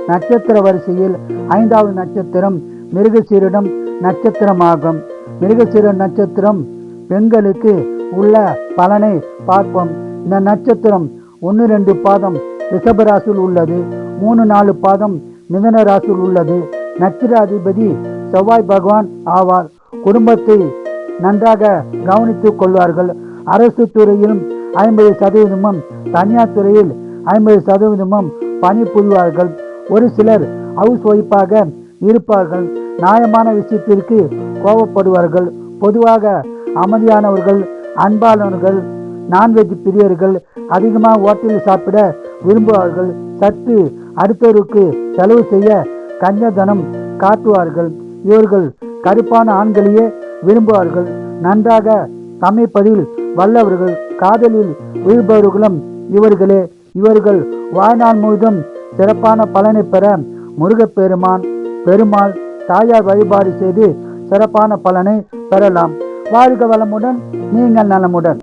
நட்சத்திர வரிசையில் 5வது நட்சத்திரம் மிருகசீரிடம் நட்சத்திரமாகும். மிருகசீரிட நட்சத்திரம் பெண்களுக்கு உள்ள பலனை பார்ப்போம். இந்த நட்சத்திரம் 1-2 பாதம் ரிஷபராசியில் உள்ளது, 3-4 பாதம் மிதுன ராசியில் உள்ளது. நட்சத்திராதிபதி செவ்வாய் பகவான் ஆவார். குடும்பத்தை நன்றாக கவனித்துக் கொள்வார்கள். அரசு துறையிலும் 50%, தனியார் துறையில் 50% பணிபுரிவார்கள். ஒரு சிலர் ஹவுஸ் ஒய்ஃபாக இருப்பார்கள். நியாயமான விஷயத்திற்கு கோபப்படுவார்கள். பொதுவாக அமைதியானவர்கள், அன்பானவர்கள், நான்வெஜ் பிரியர்கள், அதிகமாக ஹோட்டலில் சாப்பிட விரும்புவார்கள். சற்று அடுத்தவருக்கு செலவு செய்ய கஞ்சத்தனம் காட்டுவார்கள். இவர்கள் கருப்பான ஆண்களையே விரும்புவார்கள். நன்றாக சமைப்பதில் வல்லவர்கள். காதலில் விழுபவர்களும் இவர்களே. இவர்கள் வாழ்நாள் முழுதும் சிறப்பான பலனை பெற முருகப்பெருமான், பெருமாள், தாயார் வழிபாடு செய்து சிறப்பான பலனை பெறலாம். வாழ்க வளமுடன், நீங்கள் நலமுடன்.